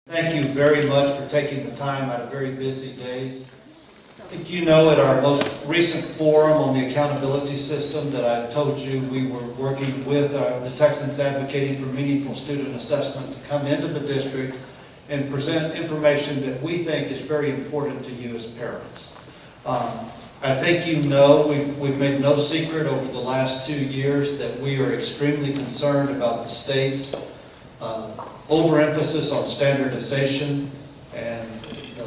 Thank you very much for taking the time out of very busy days. I think you know at our most recent forum on the accountability system that I told you we were working with the Texans Advocating for Meaningful Student Assessment to come into the district and present information that we think is very important to you as parents. I think you know we've made no secret over the last 2 years that we are extremely concerned about the state's overemphasis on standardization and the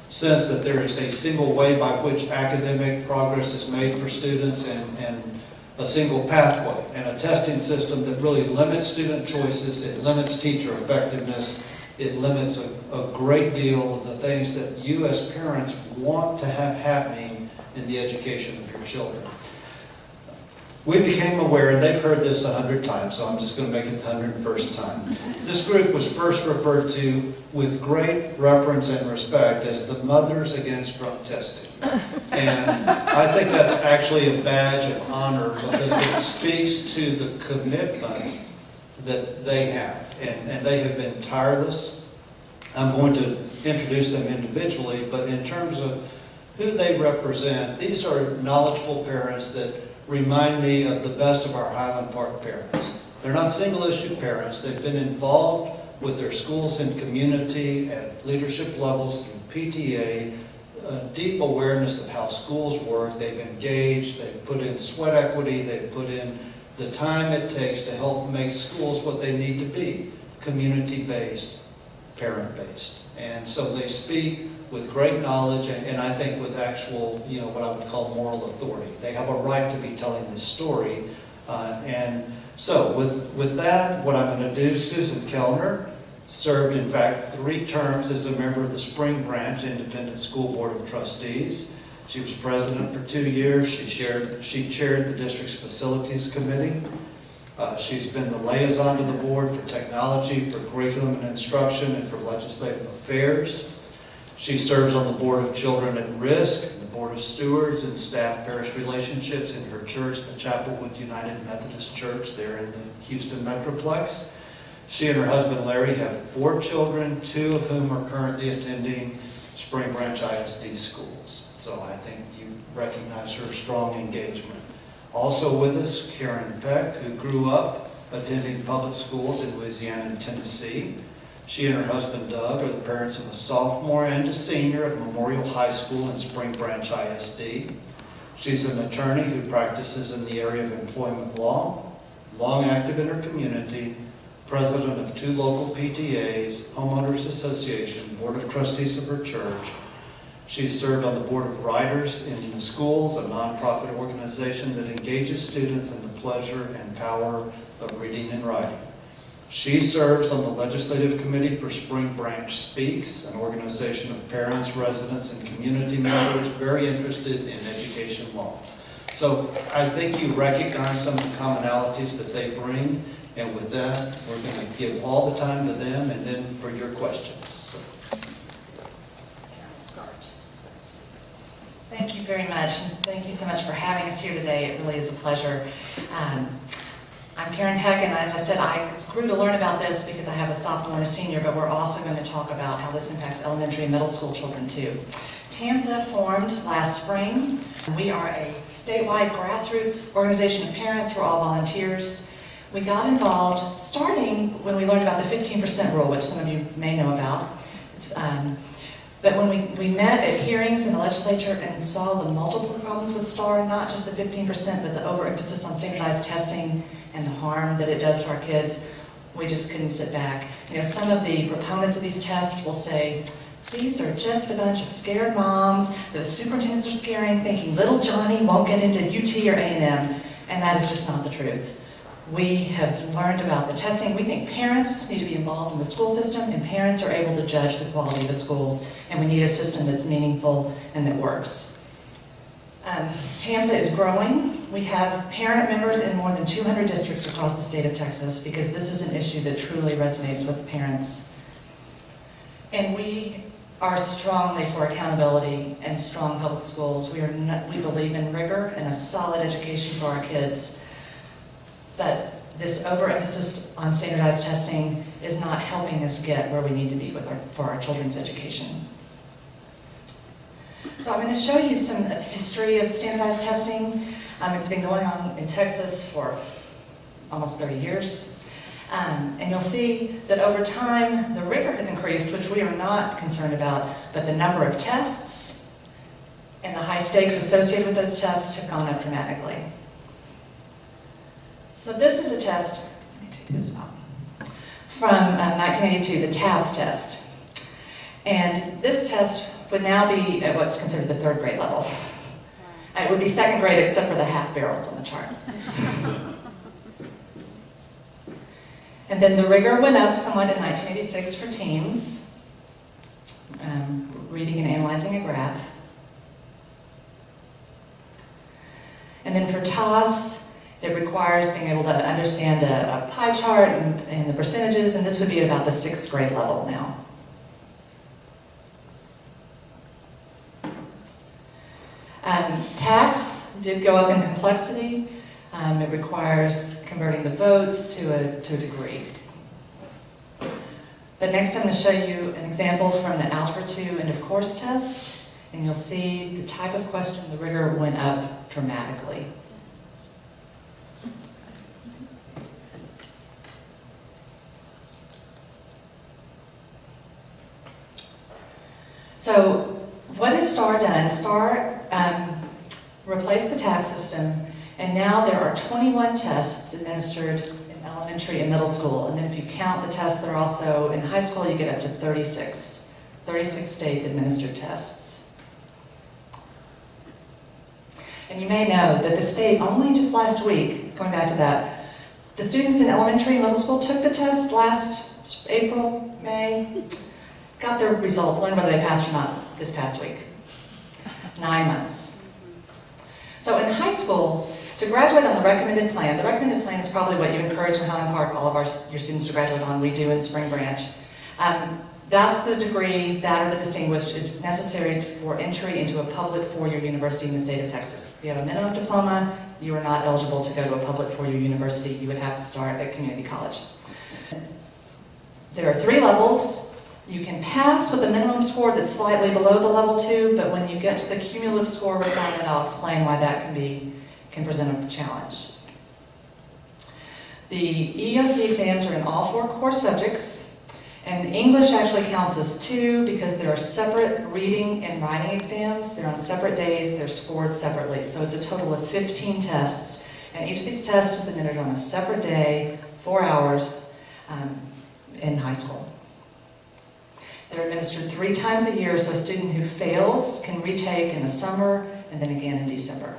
sense that there is a single way by which academic progress is made for students and a single pathway and a testing system that really limits student choices, it limits teacher effectiveness, it limits a great deal of the things that you as parents want to have happening in the education of your children. We became aware, and they've heard this 100 times, so I'm just going to make it the 101st time. This group was first referred to with great reverence and respect as the Mothers Against Drug Testing. And I think that's actually a badge of honor because it speaks to the commitment that they have. And they have been tireless. I'm going to introduce them individually, but in terms of who they represent, these are knowledgeable parents that remind me of the best of our Highland Park parents. They're not single-issue parents. They've been involved with their schools and community at leadership levels through PTA, deep awareness of how schools work. They've engaged, they've put in sweat equity, they've put in the time it takes to help make schools what they need to be, community-based, parent-based. And so they speak with great knowledge and I think with actual, what I would call moral authority. They have a right to be telling this story. And so with that, what I'm going to do, Susan Kellner served, in fact, 3 terms as a member of the Spring Branch Independent School Board of Trustees. She was president for 2 years. She chaired the district's facilities committee. She's been the liaison to the board for technology, for curriculum and instruction, and for legislative affairs. She serves on the Board of Children at Risk, the Board of Stewards and Staff-Parish Relationships in her church, the Chapelwood United Methodist Church there in the Houston Metroplex. She and her husband Larry have 4 children, 2 of whom are currently attending Spring Branch ISD schools. So I think you recognize her strong engagement. Also with us, Karen Peck, who grew up attending public schools in Louisiana and Tennessee. She and her husband Doug are the parents of a sophomore and a senior at Memorial High School in Spring Branch ISD. She's an attorney who practices in the area of employment law, long active in her community, president of 2 local PTAs, homeowners association, board of trustees of her church. She's served on the board of writers in the schools, a nonprofit organization that engages students in the pleasure and power of reading and writing. She serves on the Legislative Committee for Spring Branch Speaks, an organization of parents, residents, and community members very interested in education law. So I think you recognize some of the commonalities that they bring, and with that, we're going to give all the time to them and then for your questions. Thank you very much, and thank you so much for having us here today. It really is a pleasure. I'm Karen Peck, and as I said, I grew to learn about this because I have a sophomore and a senior, but we're also going to talk about how this impacts elementary and middle school children too. TAMSA formed last spring. We are a statewide grassroots organization of parents. We're all volunteers. We got involved starting when we learned about the 15% rule, which some of you may know about. But when we met at hearings in the legislature and saw the multiple problems with STAAR, not just the 15%, but the overemphasis on standardized testing and the harm that it does to our kids, we just couldn't sit back. Some of the proponents of these tests will say, these are just a bunch of scared moms that the superintendents are scaring, thinking little Johnny won't get into UT or A&M, and that is just not the truth. We have learned about the testing. We think parents need to be involved in the school system, and parents are able to judge the quality of the schools, and we need a system that's meaningful and that works. TAMSA is growing. We have parent members in more than 200 districts across the state of Texas because this is an issue that truly resonates with parents. And we are strongly for accountability and strong public schools. We believe in rigor and a solid education for our kids. But this overemphasis on standardized testing is not helping us get where we need to be for our children's education. So I'm going to show you some history of standardized testing. It's been going on in Texas for almost 30 years. And you'll see that over time, the rigor has increased, which we are not concerned about, but the number of tests and the high stakes associated with those tests have gone up dramatically. So this is a test, let me take this out, from 1982, the TABS test. And this test would now be at what's considered the 3rd grade level. It would be 2nd grade except for the half barrels on the chart. And then the rigor went up somewhat in 1986 for teams, reading and analyzing a graph. And then for TAS, it requires being able to understand a pie chart and the percentages, and this would be at about the 6th grade level now. Tax did go up in complexity. It requires converting the votes to a degree. But next I'm going to show you an example from the Algebra II End-of-Course test, and you'll see the type of question, the rigor went up dramatically. So what has STAAR done? STAAR replaced the tax system, and now there are 21 tests administered in elementary and middle school. And then if you count the tests that are also in high school, you get up to 36 state administered tests. And you may know that the state only just last week, going back to that, the students in elementary and middle school took the test last April, May, got their results, learned whether they passed or not this past week. 9 months. So in high school, to graduate on the recommended plan is probably what you encourage in Highland Park all of your students to graduate on. We do in Spring Branch. That's the degree, that or the distinguished, is necessary for entry into a public four-year university in the state of Texas. If you have a minimum diploma, you are not eligible to go to a public four-year university. You would have to start at community college. There are 3 levels. You can pass with a minimum score that's slightly below the level 2, but when you get to the cumulative score requirement, I'll explain why that can present a challenge. The EEOC exams are in all 4 core subjects, and English actually counts as 2 because there are separate reading and writing exams. They're on separate days, they're scored separately. So it's a total of 15 tests, and each of these tests is admitted on a separate day, 4 hours in high school. They're administered 3 times a year, so a student who fails can retake in the summer and then again in December.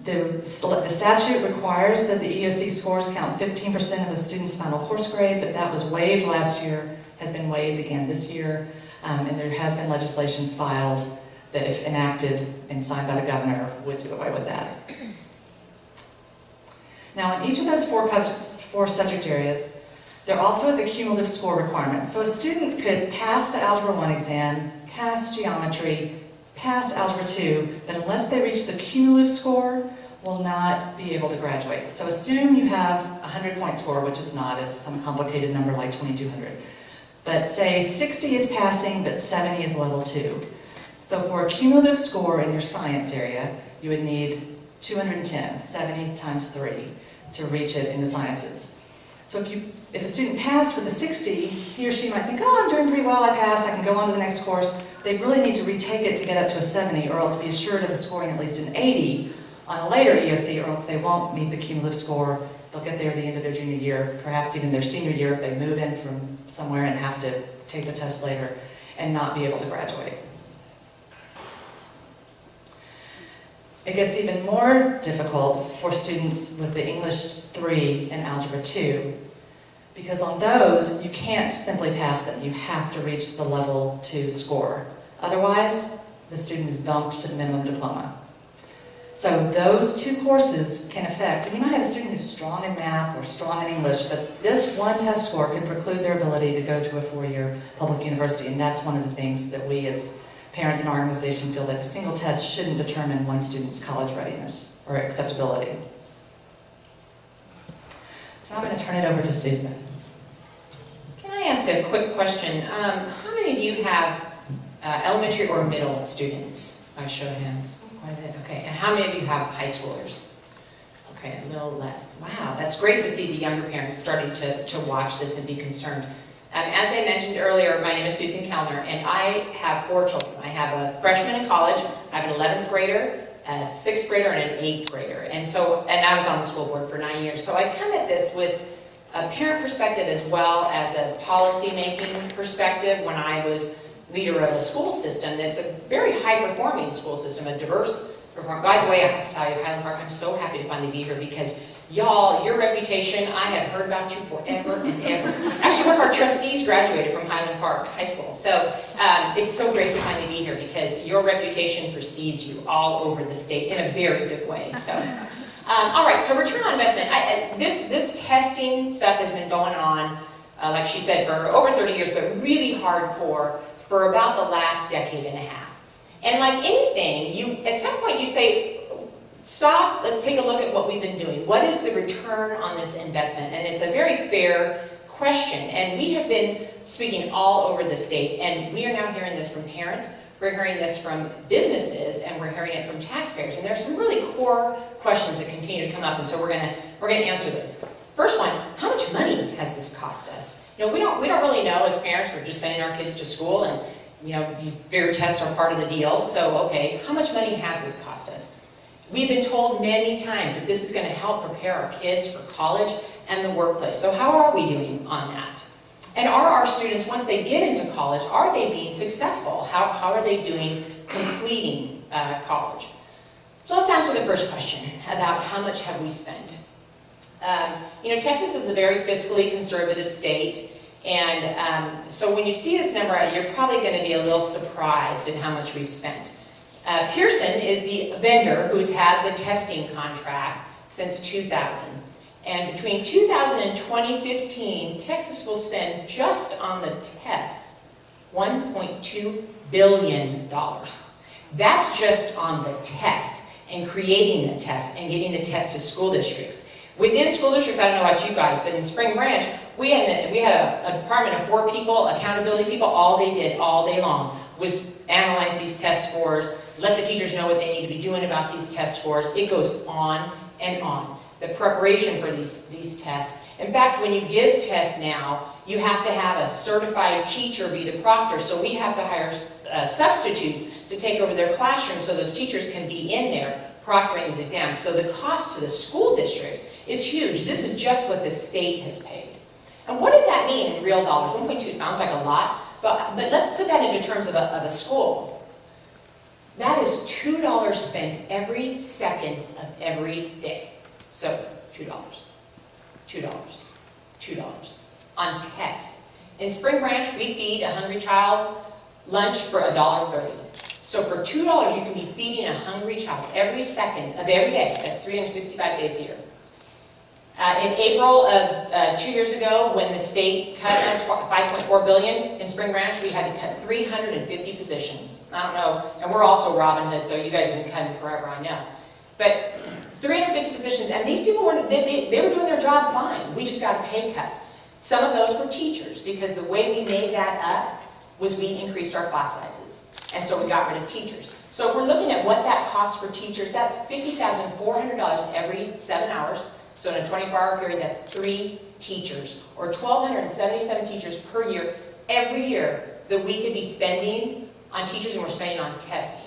The statute requires that the EOC scores count 15% of the student's final course grade, but that was waived last year, has been waived again this year, and there has been legislation filed that, if enacted and signed by the governor, would do away with that. Now, in each of those 4 subject areas, there also is a cumulative score requirement. So a student could pass the Algebra I exam, pass geometry, pass Algebra II, but unless they reach the cumulative score, will not be able to graduate. So assume you have a 100-point score, which it's not, it's some complicated number like 2200. But say 60 is passing, but 70 is level 2. So for a cumulative score in your science area, you would need 210, 70 times 3, to reach it in the sciences. So if a student passed with a 60, he or she might think, oh, I'm doing pretty well, I passed, I can go on to the next course. They really need to retake it to get up to a 70, or else be assured of a scoring at least an 80 on a later EOC, or else they won't meet the cumulative score. They'll get there at the end of their junior year, perhaps even their senior year if they move in from somewhere and have to take the test later, and not be able to graduate. It gets even more difficult for students with the English 3 and Algebra 2, because on those, you can't simply pass them. You have to reach the level 2 score. Otherwise, the student is bumped to the minimum diploma. So those 2 courses can affect, and you might have a student who's strong in math or strong in English, but this one test score can preclude their ability to go to a 4-year public university, and that's one of the things that we as parents in our organization feel that a single test shouldn't determine one student's college readiness or acceptability. So I'm going to turn it over to Susan. Can I ask a quick question? How many of you have elementary or middle students? By show of hands. Quite a bit. Okay. And how many of you have high schoolers? Okay, a little less. Wow, that's great to see the younger parents starting to watch this and be concerned. As I mentioned earlier, my name is Susan Kellner, and I have 4 children. I have a freshman in college, I have an 11th grader, a 6th grader, and an 8th grader. And I was on the school board for 9 years. So I come at this with a parent perspective as well as a policy-making perspective when I was leader of a school system that's a very high-performing school system, a diverse performing. By the way, I have to tell you, Highland Park, I'm so happy to finally be here because y'all, your reputation, I have heard about you forever and ever. Actually, one of our trustees graduated from Highland Park High School. So it's so great to finally be here because your reputation precedes you all over the state in a very good way. So, all right, so return on investment. This testing stuff has been going on, like she said, for over 30 years, but really hardcore for about the last decade and a half. And like anything, at some point you say, stop, let's take a look at what we've been doing. What is the return on this investment? And it's a very fair question. And we have been speaking all over the state, and we are now hearing this from parents, we're hearing this from businesses, and we're hearing it from taxpayers. And there's some really core questions that continue to come up, and so we're gonna answer those. First one, how much money has this cost us? You know, we don't really know as parents. We're just sending our kids to school, and you know, fair tests are part of the deal. So, okay, how much money has this cost us? We've been told many times that this is going to help prepare our kids for college and the workplace. So how are we doing on that? And are our students, once they get into college, are they being successful? How are they doing completing college? So let's answer the first question about how much have we spent. You know, Texas is a very fiscally conservative state. And so when you see this number, you're probably going to be a little surprised at how much we've spent. Pearson is the vendor who's had the testing contract since 2000. And between 2000 and 2015, Texas will spend just on the tests $1.2 billion. That's just on the tests and creating the tests and getting the tests to school districts. Within school districts, I don't know about you guys, but in Spring Branch, we had a department of 4 people, accountability people. All they did all day long was analyze these test scores, let the teachers know what they need to be doing about these test scores. It goes on and on. The preparation for these tests. In fact, when you give tests now, you have to have a certified teacher be the proctor. So we have to hire substitutes to take over their classroom so those teachers can be in there proctoring these exams. So the cost to the school districts is huge. This is just what the state has paid. And what does that mean in real dollars? 1.2 sounds like a lot, but let's put that into terms of a school. That is $2 spent every second of every day. So $2, $2, $2 on tests. In Spring Branch, we feed a hungry child lunch for $1.30. So for $2, you can be feeding a hungry child every second of every day. That's 365 days a year. In April of 2 years ago, when the state cut us $5.4 billion in Spring Branch, we had to cut 350 positions. I don't know, and we're also Robin Hood, so you guys have been cutting forever, I know. But 350 positions, and these people were they were doing their job fine. We just got a pay cut. Some of those were teachers, because the way we made that up was we increased our class sizes. And so we got rid of teachers. So if we're looking at what that costs for teachers, that's $50,400 every 7 hours. So in a 24-hour period, that's 3 teachers, or 1,277 teachers per year, every year, that we could be spending on teachers, and we're spending on testing.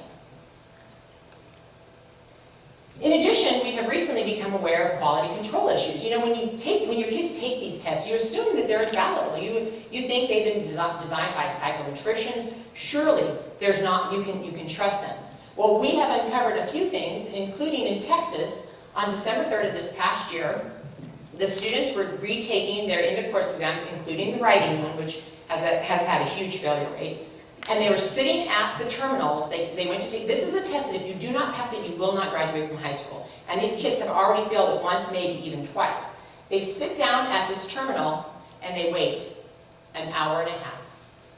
In addition, we have recently become aware of quality control issues. You know, when your kids take these tests, you assume that they're infallible. You think they've been designed by psychometricians. Surely, there's not. You can trust them. Well, we have uncovered a few things, including in Texas. On December 3rd of this past year, the students were retaking their end-of-course exams, including the writing one, which has had a huge failure rate. And they were sitting at the terminals. They went to take, this is a test that if you do not pass it, you will not graduate from high school. And these kids have already failed it once, maybe even twice. They sit down at this terminal and they wait an hour and a half.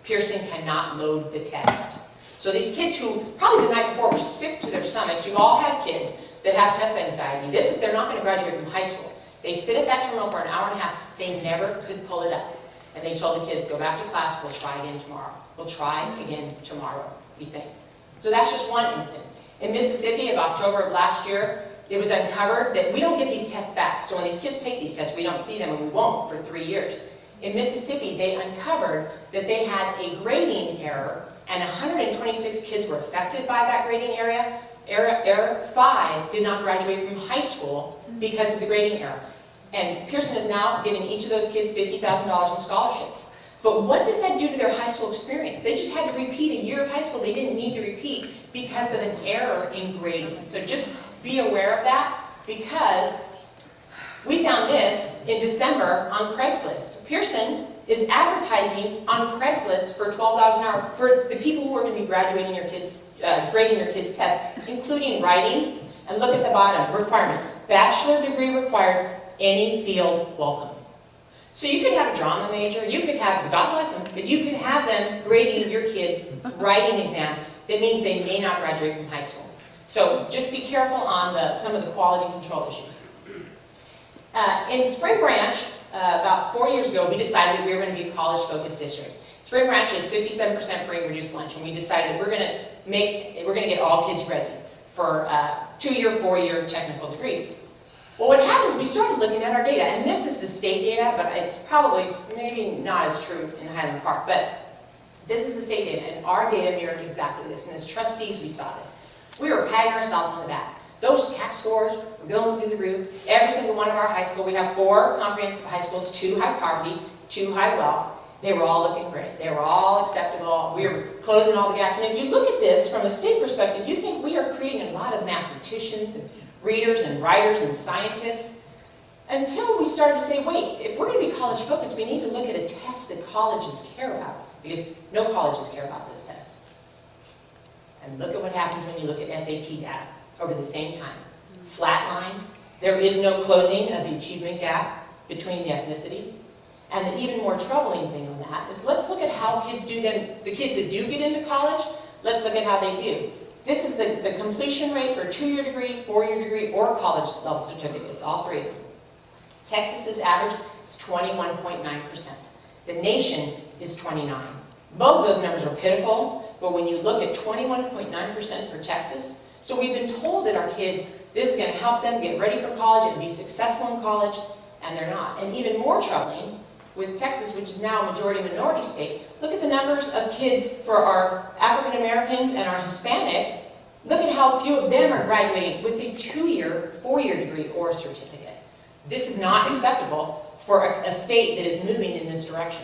Pearson cannot load the test. So these kids who probably the night before were sick to their stomachs, you've all had kids that have test anxiety. They're not going to graduate from high school. They sit at that terminal for an hour and a half. They never could pull it up. And they told the kids, go back to class, we'll try again tomorrow. We'll try again tomorrow, we think. So that's just one instance. In Mississippi, of October of last year, it was uncovered that we don't get these tests back. So when these kids take these tests, we don't see them, and we won't for 3 years. In Mississippi, they uncovered that they had a grading error, and 126 kids were affected by that grading error. 5 did not graduate from high school because of the grading error. And Pearson is now giving each of those kids $50,000 in scholarships. But what does that do to their high school experience? They just had to repeat a year of high school they didn't need to repeat because of an error in grading. So just be aware of that, because we found this in December on Craigslist. Pearson is advertising on Craigslist for $12 an hour for the people who are going to be graduating your kids, grading your kids' tests, including writing. And look at the bottom, requirement. Bachelor degree required, any field welcome. So you could have a drama major, you could have, God bless them, but you could have them grading your kids' writing exam. That means they may not graduate from high school. So just be careful on some of the quality control issues. In Spring Branch, about 4 years ago, we decided that we were going to be a college-focused district. Spring Branch is 57% free and reduced lunch, and we decided we're going to get all kids ready for 2-year, 4-year technical degrees. Well, what happens, we started looking at our data, and this is the state data, but it's probably maybe not as true in Highland Park, but this is the state data, and our data mirrored exactly this, and as trustees, we saw this. We were patting ourselves on the back. Those tax scores were going through the roof. Every single one of our high schools, we have 4 comprehensive high schools, 2 high poverty, 2 high wealth. They were all looking great. They were all acceptable. We were closing all the gaps. And if you look at this from a state perspective, you think we are creating a lot of mathematicians and readers and writers and scientists, until we started to say, wait, if we're going to be college focused, we need to look at a test that colleges care about, because no colleges care about this test. And look at what happens when you look at SAT data over the same time. Flatline, there is no closing of the achievement gap between the ethnicities. And the even more troubling thing on that is, let's look at how kids do then, the kids that do get into college, let's look at how they do. This is the completion rate for a 2-year degree, 4-year degree, or college level certificates, all 3 of them. Texas's average is 21.9%. The nation is 29%. Both of those numbers are pitiful, but when you look at 21.9% for Texas, so we've been told that our kids, this is going to help them get ready for college and be successful in college, and they're not. And even more troubling, with Texas, which is now a majority-minority state, look at the numbers of kids for our African Americans and our Hispanics. Look at how few of them are graduating with a 2-year, 4-year degree or certificate. This is not acceptable for a state that is moving in this direction.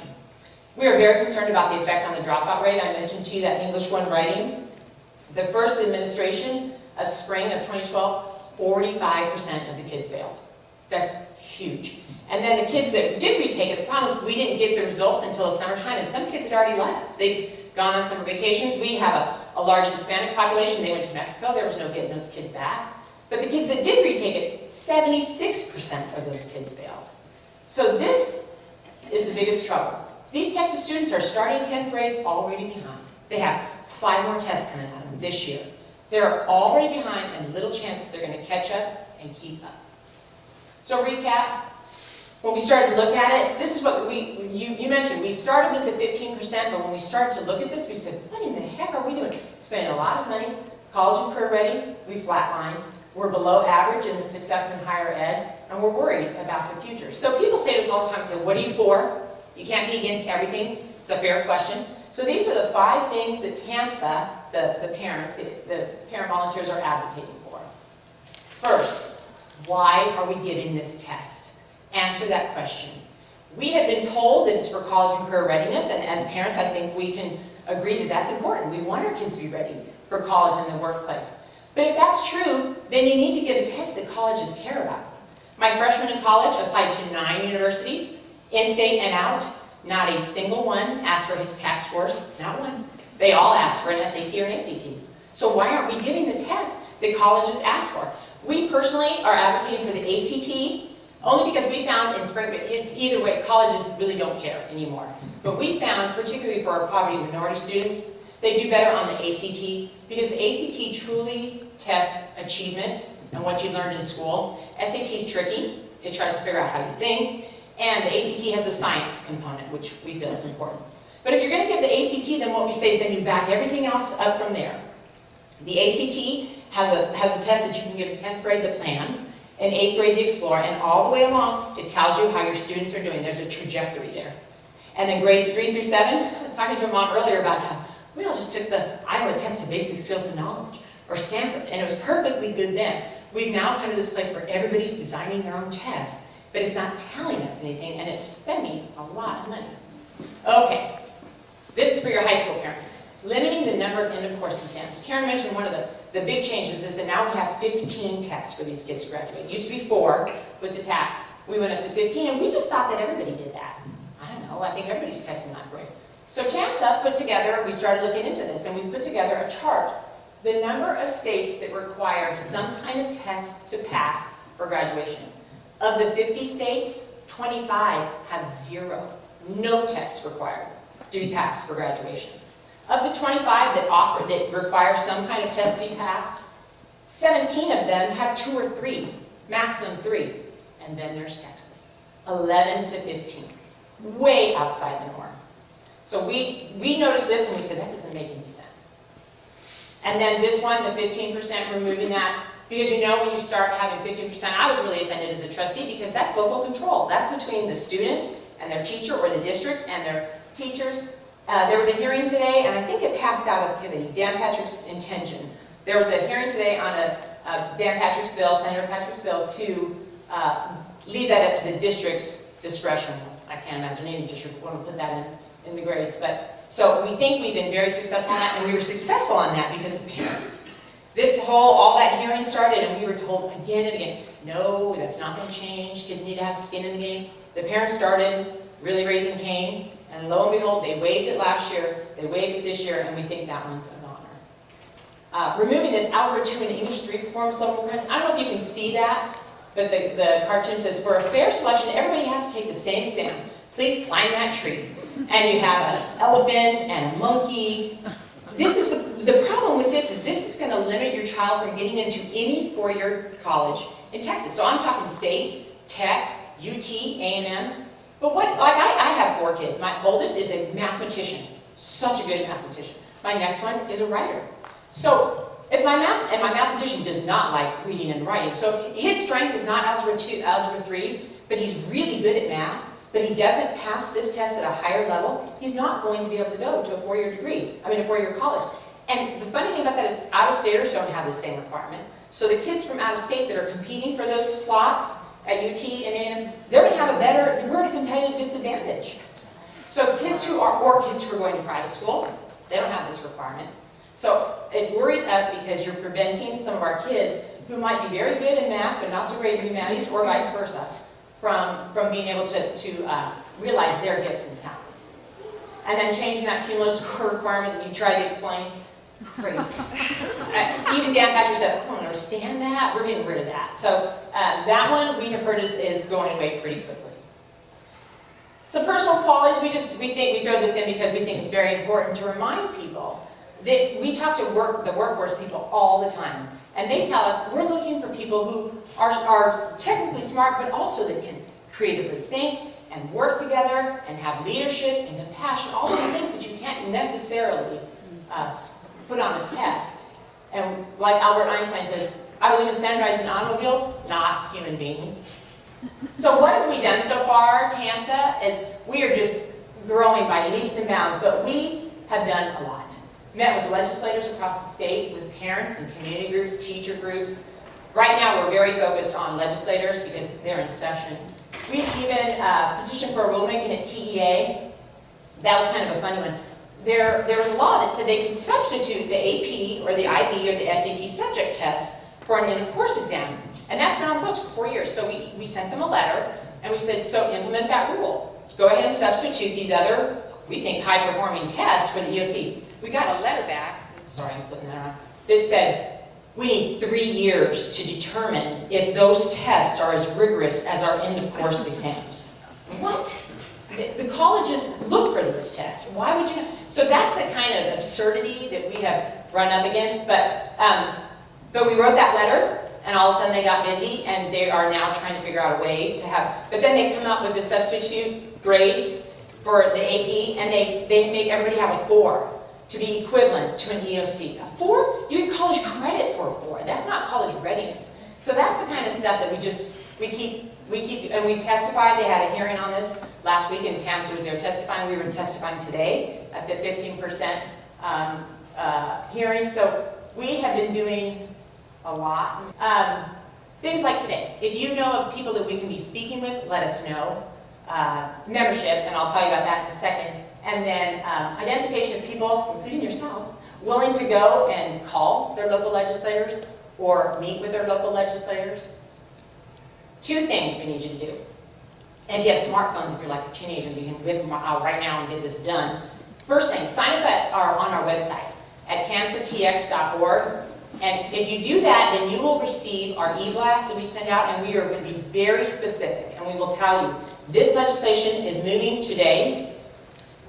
We are very concerned about the effect on the dropout rate. I mentioned to you that English 1 writing. The first administration of spring of 2012, 45% of the kids failed. That's huge. And then the kids that did retake it, the problem is we didn't get the results until the summertime, and some kids had already left. They'd gone on summer vacations. We have a large Hispanic population. They went to Mexico. There was no getting those kids back. But the kids that did retake it, 76% of those kids failed. So this is the biggest trouble. These Texas students are starting 10th grade already behind. They have 5 more tests coming at them this year. They're already behind, and little chance that they're going to catch up and keep up. So recap. When we started to look at it, this is what you mentioned. We started with the 15%, but when we started to look at this, we said, what in the heck are we doing? Spending a lot of money, college and career ready, we flatlined. We're below average in the success in higher ed, and we're worried about the future. So people say to us all the time, what are you for? You can't be against everything. It's a fair question. So these are the 5 things that TAMSA, the parents, the parent volunteers are advocating for. First, why are we giving this test? Answer that question. We have been told that it's for college and career readiness, and as parents, I think we can agree that that's important. We want our kids to be ready for college and the workplace. But if that's true, then you need to give a test that colleges care about. My freshman in college applied to 9 universities, in-state and out. Not a single one asked for his tax scores, not one. They all asked for an SAT or an ACT. So why aren't we giving the test that colleges ask for? We personally are advocating for the ACT, only because we found in spring, it's either way, colleges really don't care anymore. But we found, particularly for our poverty minority students, they do better on the ACT, because the ACT truly tests achievement and what you learned in school. SAT is tricky. It tries to figure out how you think. And the ACT has a science component, which we feel is important. But if you're going to give the ACT, then what we say is then you back everything else up from there. The ACT has a test that you can give in 10th grade, the plan, in 8th grade, the explore, and all the way along, it tells you how your students are doing. There's a trajectory there. And then grades 3 through 7, I was talking to a mom earlier about how we all just took the Iowa test of basic skills and knowledge, or Stanford, and it was perfectly good then. We've now come to this place where everybody's designing their own tests, but it's not telling us anything, and it's spending a lot of money. Okay, this is for your high school parents. Limiting the number of end-of-course exams. Karen mentioned one of the big changes is that now we have 15 tests for these kids to graduate. It used to be 4 with the tax. We went up to 15, and we just thought that everybody did that. I don't know, I think everybody's testing that great. So TAMSA put together, we started looking into this, and we put together a chart. The number of states that require some kind of test to pass for graduation. Of the 50 states, 25 have 0. No tests required to be passed for graduation. Of the 25 that require some kind of test to be passed, 17 of them have 2 or 3, maximum 3. And then there's Texas, 11 to 15, way outside the norm. So we noticed this and we said, that doesn't make any sense. And then this one, the 15%, removing that, because you know when you start having 15%, I was really offended as a trustee because that's local control. That's between the student and their teacher, or the district and their teachers. There was a hearing today, and I think it passed out of committee, Dan Patrick's intention. There was a hearing today on Dan Patrick's bill, Senator Patrick's bill, to leave that up to the district's discretion. I can't imagine any district would want to put that in the grades. But so we think we've been very successful on that, and we were successful on that because of parents. All that hearing started, and we were told again and again, no, that's not going to change. Kids need to have skin in the game. The parents started really raising Cain. And lo and behold, they waived it last year, they waived it this year, and we think that one's an honor. Removing this Algebra II and English 3 forms level requirements. I don't know if you can see that, but the cartoon says, for a fair selection, everybody has to take the same exam. Please climb that tree. And you have an elephant and a monkey. This is the problem with this is going to limit your child from getting into any four-year college in Texas. So I'm talking state, tech, UT, A&M. But I have 4 kids. My oldest is a mathematician, such a good mathematician. My next one is a writer. So if my mathematician does not like reading and writing, so his strength is not Algebra 2, Algebra 3, but he's really good at math, but he doesn't pass this test at a higher level, he's not going to be able to go to a 4-year college. And the funny thing about that is out-of-staters don't have the same requirement. So the kids from out of state that are competing for those slots at UT and A&M, they're going to have we're at a competitive disadvantage. So kids who are going to private schools, they don't have this requirement. So it worries us because you're preventing some of our kids who might be very good in math but not so great in humanities, or vice versa, from being able to realize their gifts and talents. And then changing that cumulative score requirement that you tried to explain, crazy. Even Dan Patrick said, I don't understand that. We're getting rid of that. So that one we have heard is going away pretty quickly. Some personal qualities, we throw this in because we think it's very important to remind people that we talk to the workforce people all the time. And they tell us we're looking for people who are technically smart, but also that can creatively think and work together and have leadership and compassion, all those things that you can't necessarily put on a test. And like Albert Einstein says, I believe in standardizing automobiles, not human beings. So what have we done so far, TAMSA, is we are just growing by leaps and bounds, but we have done a lot. Met with legislators across the state, with parents and community groups, teacher groups. Right now we're very focused on legislators because they're in session. We've even petitioned for a rulemaking at TEA. That was kind of a funny one. There was a law that said they could substitute the AP or the IB or the SAT subject test for an end-of-course exam. And that's been on the books for 4 years. So we sent them a letter and we said, so implement that rule. Go ahead and substitute these other, we think, high-performing tests for the EOC. We got a letter back, sorry, I'm flipping that around, that said, we need 3 years to determine if those tests are as rigorous as our end-of-course exams. What? The colleges look for those tests. Why would you not? So that's the kind of absurdity that we have run up against. But we wrote that letter, and all of a sudden they got busy, and they are now trying to figure out a way to have, but then they come up with the substitute grades for the AP, and they make everybody have a 4 to be equivalent to an EOC. A 4? You get college credit for a 4. That's not college readiness. So that's the kind of stuff that we keep, and we testified. They had a hearing on this last week, and TAMSA was there testifying. We were testifying today at the 15% hearing. So we have been doing a lot. Things like today. If you know of people that we can be speaking with, let us know. Membership, and I'll tell you about that in a second. And then identification of people, including yourselves, willing to go and call their local legislators or meet with their local legislators. 2 things we need you to do. And if you have smartphones, if you're like a teenager, you can whip them out right now and get this done. First thing, sign up on our website at tamsatx.org. And if you do that, then you will receive our e-blast that we send out, and we are going to be very specific. And we will tell you, this legislation is moving today.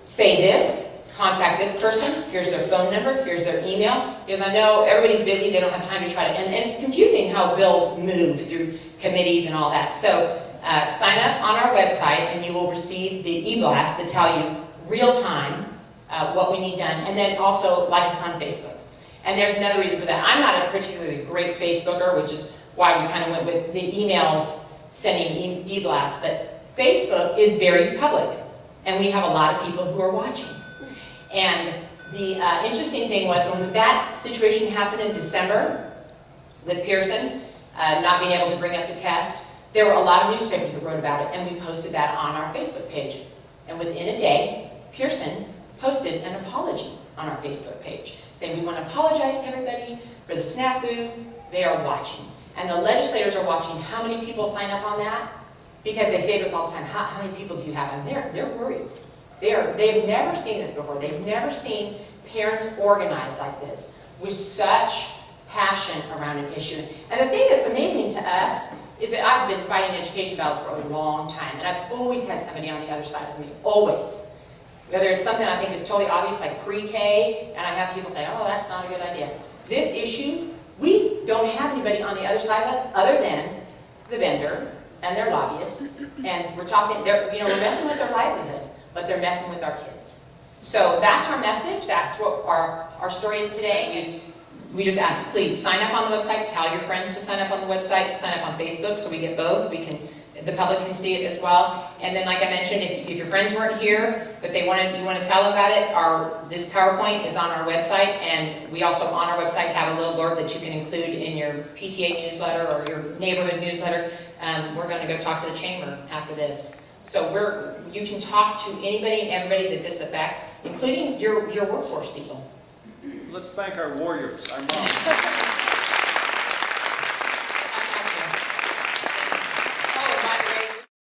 Say this, contact this person, here's their phone number, here's their email, because I know everybody's busy, they don't have time to try to, and it's confusing how bills move through committees and all that. So sign up on our website and you will receive the e-blast that tell you real time what we need done, and then also like us on Facebook. And there's another reason for that. I'm not a particularly great Facebooker, which is why we kind of went with the emails sending e-blasts, but Facebook is very public. And we have a lot of people who are watching. And the interesting thing was when that situation happened in December with Pearson not being able to bring up the test, there were a lot of newspapers that wrote about it, and we posted that on our Facebook page. And within a day, Pearson posted an apology on our Facebook page, saying we want to apologize to everybody for the snafu. They are watching. And the legislators are watching. How many people sign up on that? Because they say to us all the time, how many people do you have? And they're worried. They've never seen this before. They've never seen parents organize like this with such passion around an issue. And the thing that's amazing to us is that I've been fighting education battles for a long time, and I've always had somebody on the other side of me, always. Whether it's something I think is totally obvious, like pre-K, and I have people say, oh, that's not a good idea. This issue, we don't have anybody on the other side of us other than the vendor and their lobbyists, and we're talking, we're messing with their livelihood, but they're messing with our kids. So that's our message. That's what our story is today. We just ask, please sign up on the website. Tell your friends to sign up on the website. Sign up on Facebook so we get both. The public can see it as well. And then, like I mentioned, if your friends weren't here, but you want to tell them about it, this PowerPoint is on our website, and we also on our website have a little blurb that you can include in your PTA newsletter or your neighborhood newsletter. We're going to go talk to the chamber after this. So you can talk to anybody and everybody that this affects, including your workforce people. Let's thank our warriors. I'm Rob.